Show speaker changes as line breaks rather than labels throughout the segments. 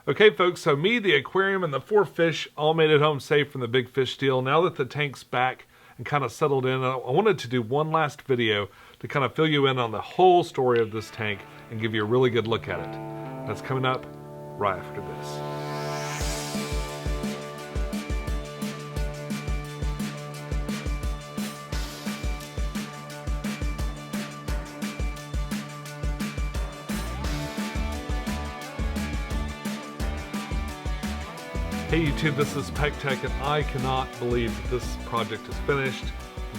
Okay folks, so me, the aquarium, and the 4 fish all made it home safe from the big fish deal. Now that the tank's back and kind of settled in, I wanted to do one last video to kind of fill you in on the whole story of this tank and give you a really good look at it. That's coming up right after this. Hey YouTube, this is pecktec, and I cannot believe that this project is finished.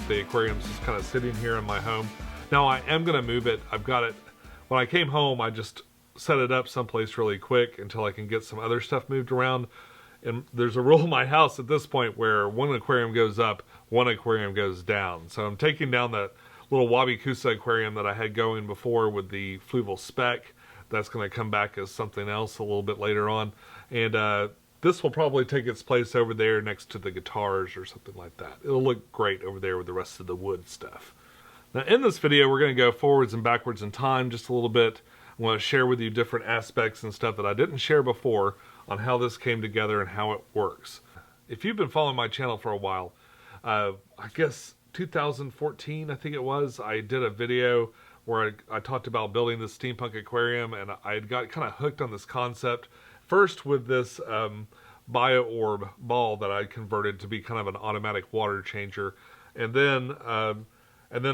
The aquarium's just kind of sitting here in my home. Now I am going to move it. I've got it. When I came home, I just set it up someplace really quick until I can get some other stuff moved around. And there's a rule in my house at this point where one aquarium goes up, one aquarium goes down. So I'm taking down that little Wabi-Kusa aquarium that I had going before with the fluval speck. That's going to come back as something else a little bit later on. And this will probably take its place over there next to the guitars or something like that. It'll look great over there with the rest of the wood stuff. Now in this video, we're going to go forwards and backwards in time just a little bit. I want to share with you different aspects and stuff that I didn't share before on how this came together and how it works. If you've been following my channel for a while, I guess 2014, I think it was, I did a video where I talked about building this steampunk aquarium, and I had got kind of hooked on this concept. First with this bio-orb ball that I converted to be kind of an automatic water changer, and then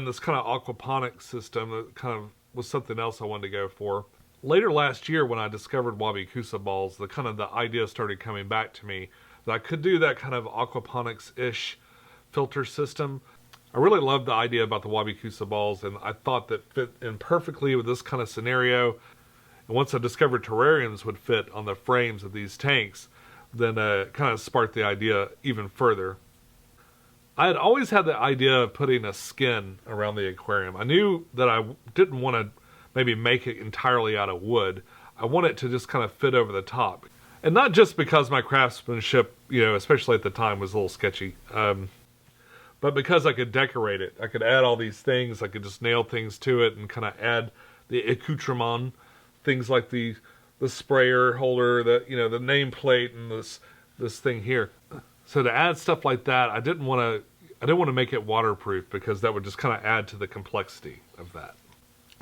this kind of aquaponics system that kind of was something else I wanted to go for. Later last year, when I discovered Wabi-Kusa balls, the idea started coming back to me that I could do that kind of aquaponics-ish filter system. I really loved the idea about the Wabi-Kusa balls, and I thought that fit in perfectly with this kind of scenario. And once I discovered terrariums would fit on the frames of these tanks, then kind of sparked the idea even further. I had always had the idea of putting a skin around the aquarium. I knew that I didn't want to maybe make it entirely out of wood. I want it to just kind of fit over the top. And not just because my craftsmanship, especially at the time, was a little sketchy, but because I could decorate it. I could add all these things. I could just nail things to it and kind of add the accoutrement. Things like the sprayer holder, the nameplate, and this thing here. So to add stuff like that, I didn't want to make it waterproof because that would just kind of add to the complexity of that.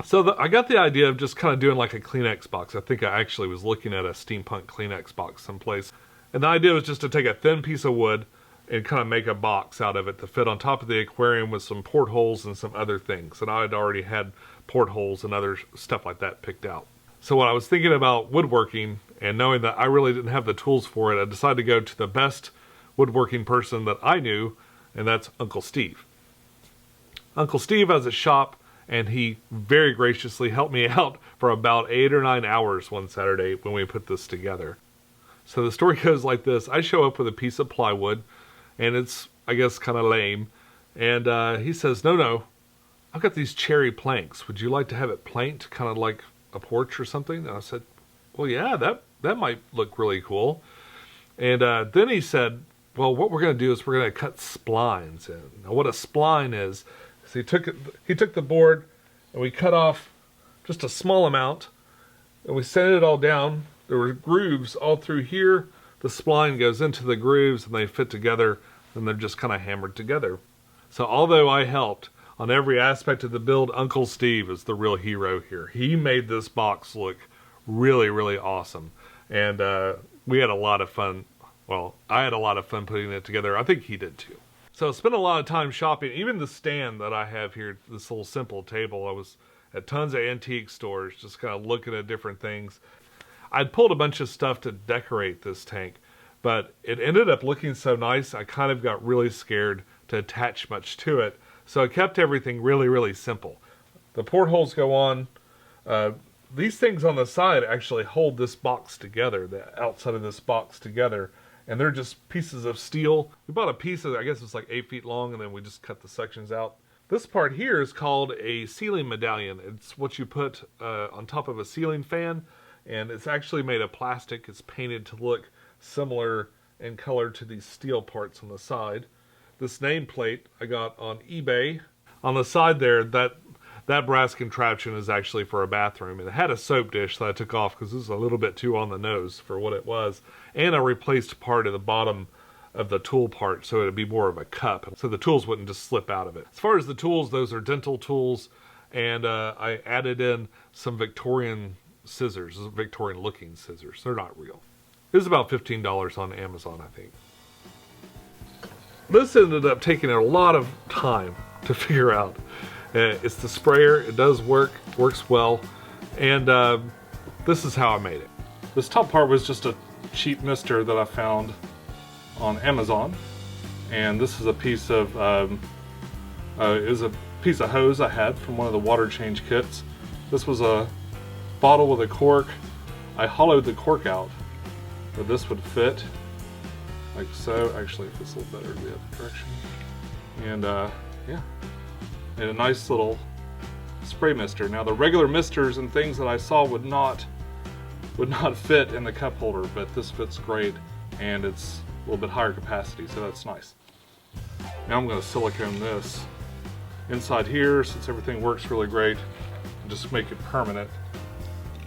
So I got the idea of just kind of doing like a Kleenex box. I think I actually was looking at a steampunk Kleenex box someplace, and the idea was just to take a thin piece of wood and kind of make a box out of it to fit on top of the aquarium with some portholes and some other things. And I had already had portholes and other stuff like that picked out. So when I was thinking about woodworking and knowing that I really didn't have the tools for it, I decided to go to the best woodworking person that I knew, and that's Uncle Steve. Uncle Steve has a shop, and he very graciously helped me out for about 8 or 9 hours one Saturday when we put this together. So the story goes like this. I show up with a piece of plywood, and it's, I guess, kind of lame. And he says, no, I've got these cherry planks. Would you like to have it planked, kind of like a porch or something? And I said, well, yeah, that might look really cool. And then he said, well, what we're going to do is we're going to cut splines in. Now what a spline is he took the board and we cut off just a small amount and we sanded it all down. There were grooves all through here. The spline goes into the grooves and they fit together, and they're just kind of hammered together. So although I helped on every aspect of the build, Uncle Steve is the real hero here. He made this box look really, really awesome. And we had a lot of fun. Well, I had a lot of fun putting it together. I think he did too. So I spent a lot of time shopping. Even the stand that I have here, this little simple table, I was at tons of antique stores just kind of looking at different things. I'd pulled a bunch of stuff to decorate this tank, but it ended up looking so nice, I kind of got really scared to attach much to it. So I kept everything really, really simple. The portholes go on. These things on the side actually hold this box together, the outside of this box together, and they're just pieces of steel. We bought a piece of, I guess it's like 8 feet long, and then we just cut the sections out. This part here is called a ceiling medallion. It's what you put on top of a ceiling fan, and it's actually made of plastic. It's painted to look similar in color to these steel parts on the side. This nameplate I got on eBay. On the side there, that That brass contraption is actually for a bathroom, and it had a soap dish that I took off because it was a little bit too on the nose for what it was. And I replaced part of the bottom of the tool part so it'd be more of a cup, so the tools wouldn't just slip out of it. As far as the tools, those are dental tools, and I added in some Victorian scissors, Victorian looking scissors. They're not real. It was about $15 on Amazon, I think. This ended up taking a lot of time to figure out. It's the sprayer, it does work, works well, and this is how I made it. This top part was just a cheap mister that I found on Amazon, and this is a piece of it was a piece of hose I had from one of the water change kits. This was a bottle with a cork. I hollowed the cork out so this would fit like so. Actually, it fits a little better the other direction. And yeah, and a nice little spray mister. Now the regular misters and things that I saw would not fit in the cup holder, but this fits great, and it's a little bit higher capacity, so that's nice. Now I'm going to silicone this inside here since everything works really great, and just make it permanent.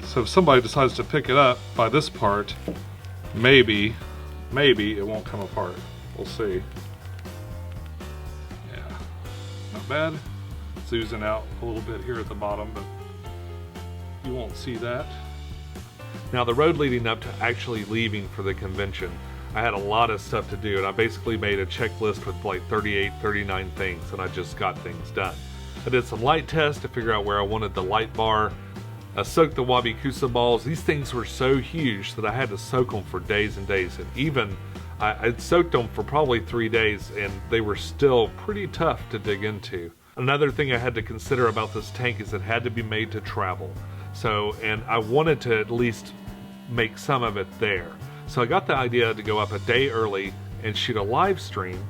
So if somebody decides to pick it up by this part, maybe it won't come apart. We'll see. Yeah, not bad. It's oozing out a little bit here at the bottom, but you won't see that. Now the road leading up to actually leaving for the convention, I had a lot of stuff to do, and I basically made a checklist with like 38, 39 things, and I just got things done. I did some light tests to figure out where I wanted the light bar. I soaked the Wabi-Kusa balls. These things were so huge that I had to soak them for days and days, and even I'd soaked them for probably 3 days, and they were still pretty tough to dig into. Another thing I had to consider about this tank is it had to be made to travel. So, and I wanted to at least make some of it there. So I got the idea to go up a day early and shoot a live stream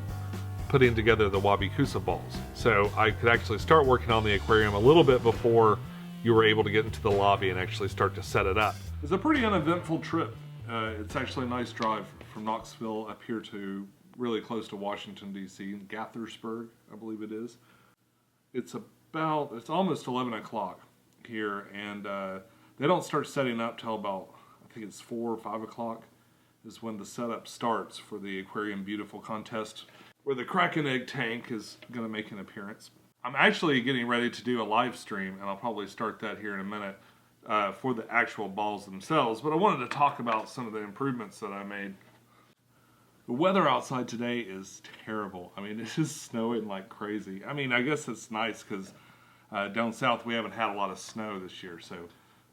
putting together the Wabi-Kusa balls. So I could actually start working on the aquarium a little bit before you were able to get into the lobby and actually start to set it up. It's a pretty uneventful trip. It's actually a nice drive from Knoxville up here to really close to Washington, D.C., Gaithersburg, I believe it is. It's almost 11 o'clock here, and they don't start setting up till about, I think it's 4 or 5 o'clock is when the setup starts for the Aquarium Beautiful contest, where the Kraken Egg tank is going to make an appearance. I'm actually getting ready to do a live stream, and I'll probably start that here in a minute for the actual balls themselves, but I wanted to talk about some of the improvements that I made. The weather outside today is terrible. I mean, it is snowing like crazy. I mean, I guess it's nice because down south we haven't had a lot of snow this year, so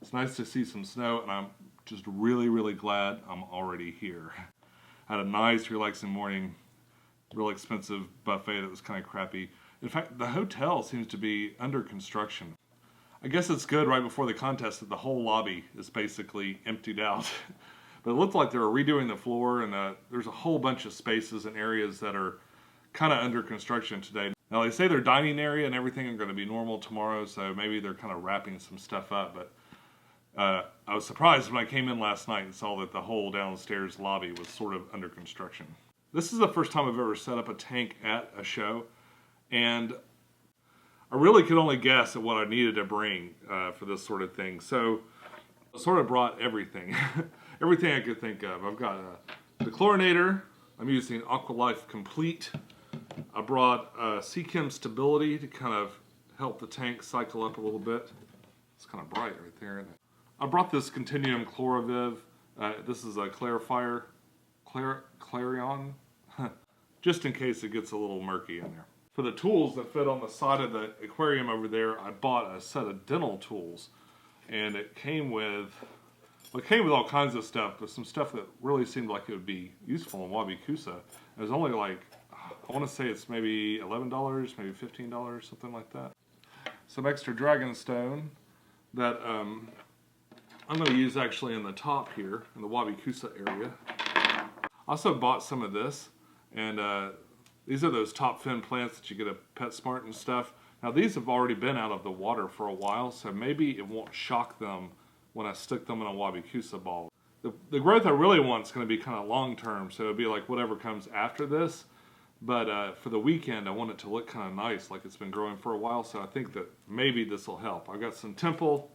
it's nice to see some snow, and I'm just really, really glad I'm already here. I had a nice, relaxing morning, real expensive buffet that was kind of crappy. In fact, the hotel seems to be under construction. I guess it's good right before the contest that the whole lobby is basically emptied out. But it looked like they were redoing the floor, and there's a whole bunch of spaces and areas that are kind of under construction today. Now they say their dining area and everything are going to be normal tomorrow, so maybe they're kind of wrapping some stuff up, but I was surprised when I came in last night and saw that the whole downstairs lobby was sort of under construction. This is the first time I've ever set up a tank at a show, and I really could only guess at what I needed to bring for this sort of thing. So I sort of brought everything, everything I could think of. I've got the chlorinator. I'm using Aqualife Complete. I brought Seachem Stability to kind of help the tank cycle up a little bit. It's kind of bright right there, isn't it? I brought this Continuum Chloraviv. This is a clarifier, Clarion, just in case it gets a little murky in there. For the tools that fit on the side of the aquarium over there, I bought a set of dental tools, and it came with all kinds of stuff, but some stuff that really seemed like it would be useful in Wabi-Kusa. It was only like, I want to say it's maybe $11, maybe $15, something like that. Some extra dragonstone that I'm going to use actually in the top here, in the Wabi-Kusa area. I also bought some of this, and these are those top fin plants that you get at PetSmart and stuff. Now these have already been out of the water for a while, so maybe it won't shock them when I stick them in a Wabi-Kusa ball. The growth I really want is going to be kind of long term, so it'll be like whatever comes after this. But for the weekend, I want it to look kind of nice, like it's been growing for a while, so I think that maybe this will help. I've got some temple,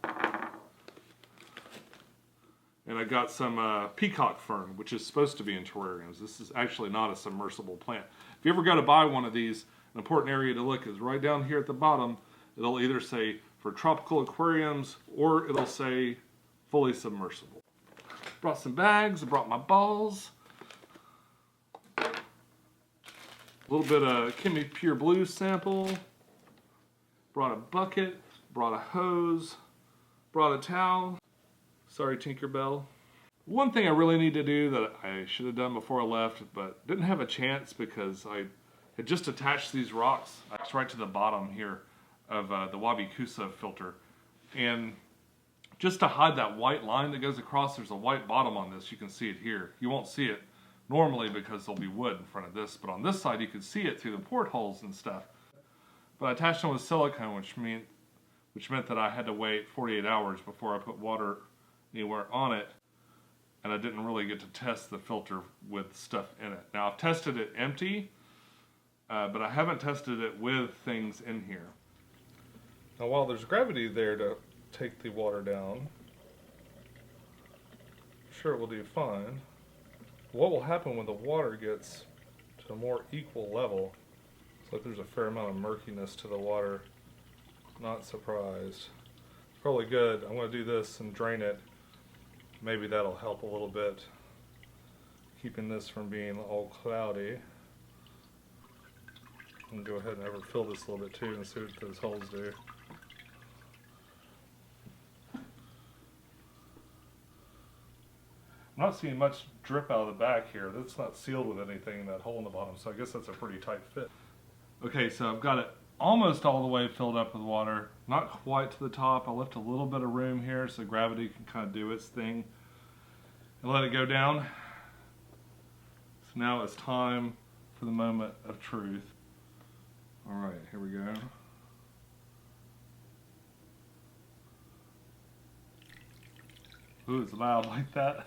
and I got some peacock fern, which is supposed to be in terrariums. This is actually not a submersible plant. If you ever go to buy one of these, an important area to look is right down here at the bottom. It'll either say for tropical aquariums, or it'll say fully submersible. Brought some bags, I brought my balls. A little bit of Kimmy Pure Blue sample. Brought a bucket, brought a hose, brought a towel. Sorry, Tinkerbell. One thing I really need to do that I should have done before I left, but didn't have a chance because I had just attached these rocks right to the bottom here of the Wabi-Kusa filter. And just to hide that white line that goes across, there's a white bottom on this. You can see it here. You won't see it normally because there'll be wood in front of this, but on this side you can see it through the portholes and stuff. But I attached them with silicone, which meant that I had to wait 48 hours before I put water anywhere on it, and I didn't really get to test the filter with stuff in it. Now I've tested it empty, but I haven't tested it with things in here. Now while there's gravity there to take the water down, I'm sure it will do fine. What will happen when the water gets to a more equal level? It's like there's a fair amount of murkiness to the water. Not surprised. Probably good. I'm going to do this and drain it. Maybe that'll help a little bit, keeping this from being all cloudy. I'm going to go ahead and overfill this a little bit too and see what those holes do. I'm not seeing much drip out of the back here. That's not sealed with anything, that hole in the bottom, so I guess that's a pretty tight fit. Okay, so I've got it almost all the way filled up with water. Not quite to the top. I left a little bit of room here so gravity can kind of do its thing. And let it go down. So now it's time for the moment of truth. Alright, here we go. Ooh, it's loud like that.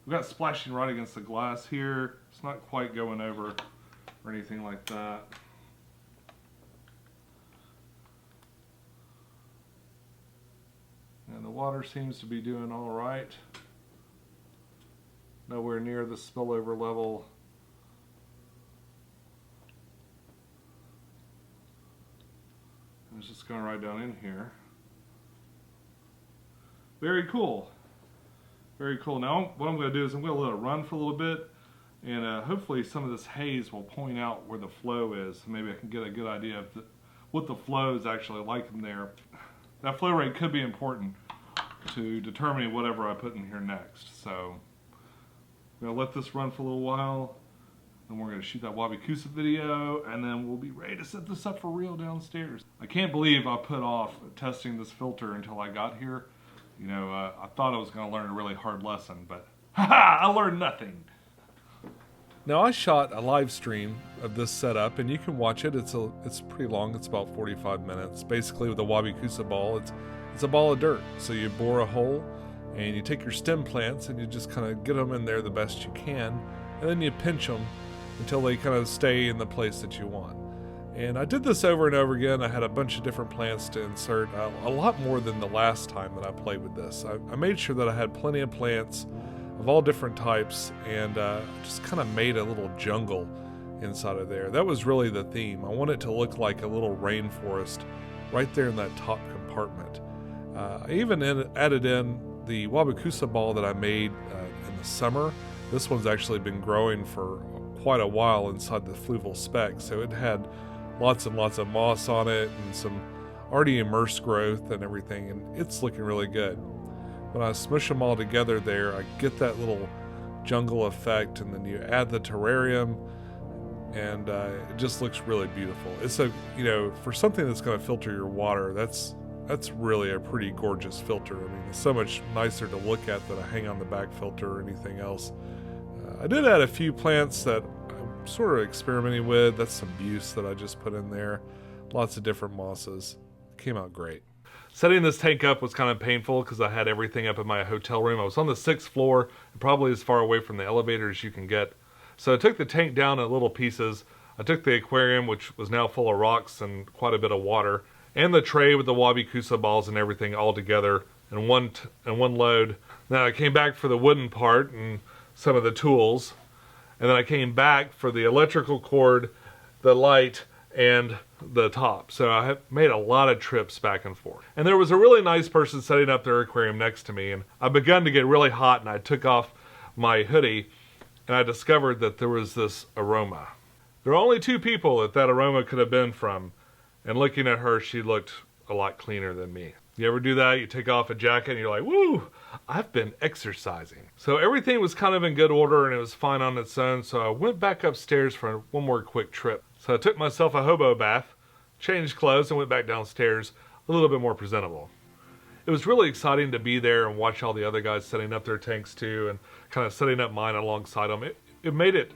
We've got splashing right against the glass here. It's not quite going over or anything like that. And the water seems to be doing all right. Nowhere near the spillover level. And it's just going right down in here. Very cool. Very cool. Now what I'm going to do is I'm going to let it run for a little bit, and hopefully some of this haze will point out where the flow is. Maybe I can get a good idea of what the flow is actually like in there. That flow rate could be important to determining whatever I put in here next. So I'm going to let this run for a little while, then we're going to shoot that Wabi-Kusa video, and then we'll be ready to set this up for real downstairs. I can't believe I put off testing this filter until I got here. You know, I thought I was going to learn a really hard lesson, but I learned nothing. Now I shot a live stream of this setup, and you can watch it. It's pretty long. It's about 45 minutes. Basically, with a Wabi-Kusa ball, it's a ball of dirt. So you bore a hole, and you take your stem plants, and you just kind of get them in there the best you can, and then you pinch them until they kind of stay in the place that you want. And I did this over and over again. I had a bunch of different plants to insert, a lot more than the last time that I played with this. I made sure that I had plenty of plants of all different types, and just kind of made a little jungle inside of there. That was really the theme. I want it to look like a little rainforest right there in that top compartment. I even added in the Wabi-Kusa ball that I made in the summer. This one's actually been growing for quite a while inside the fluval speck, so it had lots and lots of moss on it and some already immersed growth and everything, and it's looking really good. When I smush them all together there, I get that little jungle effect, and then you add the terrarium, and it just looks really beautiful. It's for something that's going to filter your water, that's really a pretty gorgeous filter. I mean, it's so much nicer to look at than a hang on the back filter or anything else. I did add a few plants that I'm sort of experimenting with. That's some buse that I just put in there. Lots of different mosses. Came out great. Setting this tank up was kind of painful because I had everything up in my hotel room. I was on the 6th floor, probably as far away from the elevator as you can get. So I took the tank down in little pieces. I took the aquarium, which was now full of rocks and quite a bit of water, and the tray with the Wabi-Kusa balls and everything all together in one load. Then I came back for the wooden part and some of the tools. And then I came back for the electrical cord, the light, and the top. So I have made a lot of trips back and forth. And there was a really nice person setting up their aquarium next to me, and I begun to get really hot, and I took off my hoodie, and I discovered that there was this aroma. There were only 2 people that aroma could have been from, and looking at her, she looked a lot cleaner than me. You ever do that? You take off a jacket and you're like, woo, I've been exercising. So everything was kind of in good order and it was fine on its own. So I went back upstairs for one more quick trip. So I took myself a hobo bath, changed clothes, and went back downstairs a little bit more presentable. It was really exciting to be there and watch all the other guys setting up their tanks too, and kind of setting up mine alongside them. It made it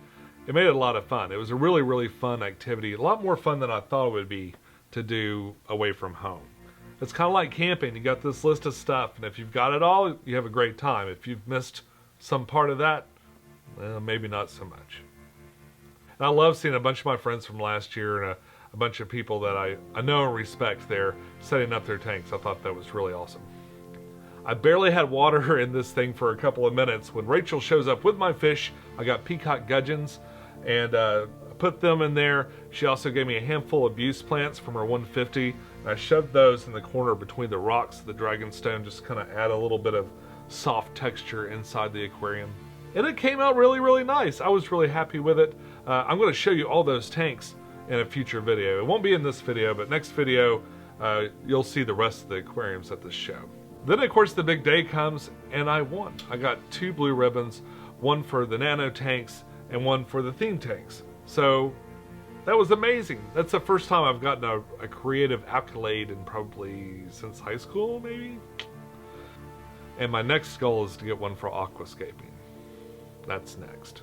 a lot of fun. It was a really, really fun activity. A lot more fun than I thought it would be to do away from home. It's kind of like camping. You got this list of stuff, and if you've got it all, you have a great time. If you've missed some part of that, well, maybe not so much. And I love seeing a bunch of my friends from last year and a bunch of people that I know and respect there setting up their tanks. I thought that was really awesome. I barely had water in this thing for a couple of minutes when Rachel shows up with my fish. I got peacock gudgeons and put them in there. She also gave me a handful of Buse plants from her 150. And I shoved those in the corner between the rocks of the dragonstone, just kind of add a little bit of soft texture inside the aquarium. And it came out really, really nice. I was really happy with it. I'm going to show you all those tanks in a future video. It won't be in this video, but next video you'll see the rest of the aquariums at this show. Then of course the big day comes and I won. I got 2 blue ribbons, one for the nano tanks and one for the theme tanks. So that was amazing. That's the first time I've gotten a creative accolade in probably since high school, maybe? And my next goal is to get one for aquascaping. That's next.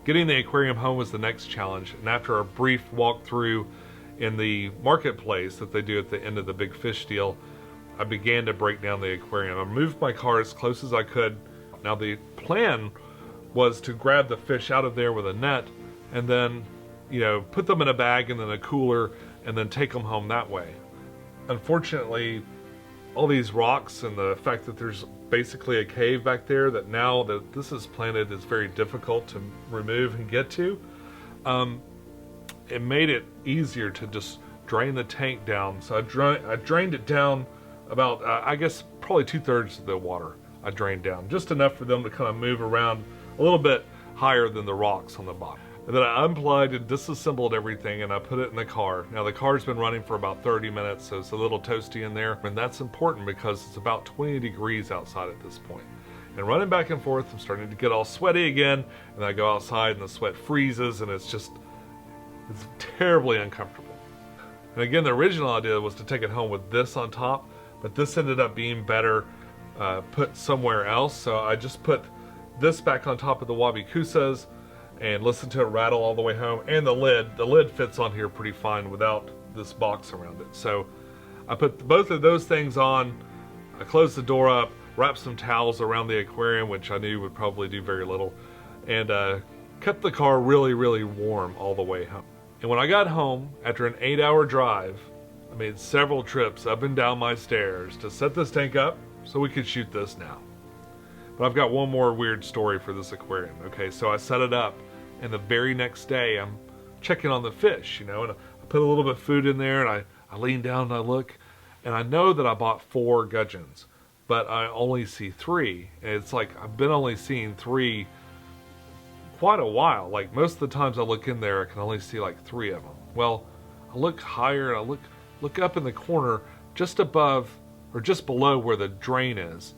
Getting the aquarium home was the next challenge, and after a brief walkthrough in the marketplace that they do at the end of the big fish deal, I began to break down the aquarium. I moved my car as close as I could. Now the plan was to grab the fish out of there with a net and then, you know, put them in a bag and then a cooler and then take them home that way. Unfortunately, all these rocks and the fact that there's basically a cave back there that now that this is planted is very difficult to remove and get to, it made it easier to just drain the tank down. So I drained it down about, I guess, probably 2/3 of the water I drained down. Just enough for them to kind of move around a little bit higher than the rocks on the bottom. And then I unplugged and disassembled everything and I put it in the car. Now the car's been running for about 30 minutes, so it's a little toasty in there. And that's important because it's about 20 degrees outside at this point. And running back and forth, I'm starting to get all sweaty again. And I go outside and the sweat freezes and it's terribly uncomfortable. And again, the original idea was to take it home with this on top, but this ended up being better put somewhere else. So I just put this back on top of the Wabi-Kusas and listen to it rattle all the way home. And the lid fits on here pretty fine without this box around it. So I put both of those things on, I closed the door up, wrapped some towels around the aquarium, which I knew would probably do very little, and kept the car really, really warm all the way home. And when I got home, after an 8-hour drive, I made several trips up and down my stairs to set this tank up so we could shoot this now. But I've got one more weird story for this aquarium. Okay, so I set it up, and the very next day I'm checking on the fish, you know, and I put a little bit of food in there, and I lean down and I look, and I know that I bought 4 gudgeons, but I only see 3. And it's like I've been only seeing 3 quite a while. Like most of the times I look in there, I can only see like 3 of them. Well, I look higher and I look up in the corner just above or just below where the drain is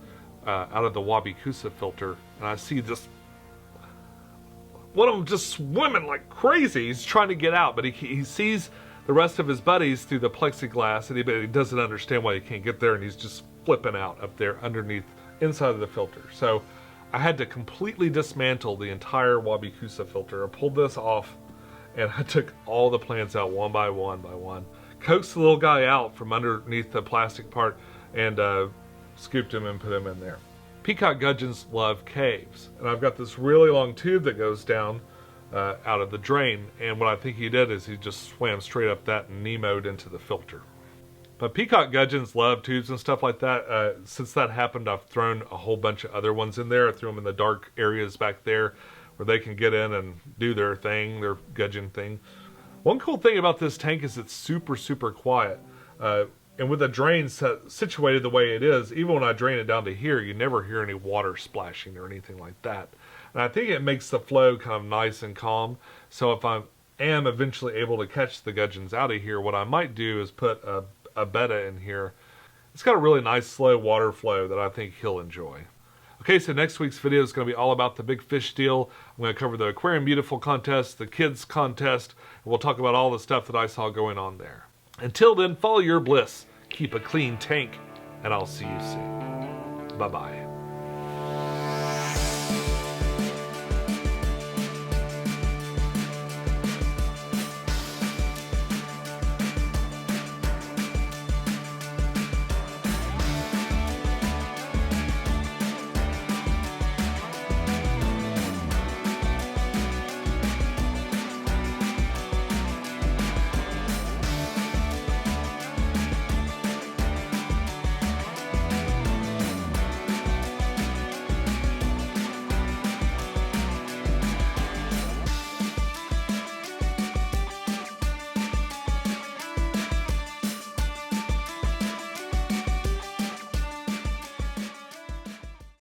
out of the Wabi-Kusa filter, and I see this one of them just swimming like crazy. He's trying to get out, but he sees the rest of his buddies through the plexiglass, and he doesn't understand why he can't get there, and he's just flipping out up there underneath inside of the filter. So I had to completely dismantle the entire Wabi-Kusa filter. I pulled this off and I took all the plants out one by one, coaxed the little guy out from underneath the plastic part, and scooped him and put him in there. Peacock gudgeons love caves, and I've got this really long tube that goes down out of the drain. And what I think he did is he just swam straight up that and Nemo'd into the filter. But peacock gudgeons love tubes and stuff like that. Since that happened, I've thrown a whole bunch of other ones in there. I threw them in the dark areas back there where they can get in and do their thing, their gudgeon thing. One cool thing about this tank is it's super, super quiet. And with the drain situated the way it is, even when I drain it down to here, you never hear any water splashing or anything like that. And I think it makes the flow kind of nice and calm. So if I am eventually able to catch the gudgeons out of here, what I might do is put a betta in here. It's got a really nice slow water flow that I think he'll enjoy. Okay, so next week's video is going to be all about the big fish deal. I'm going to cover the Aquarium Beautiful contest, the kids contest, and we'll talk about all the stuff that I saw going on there. Until then, follow your bliss, keep a clean tank, and I'll see you soon. Bye-bye.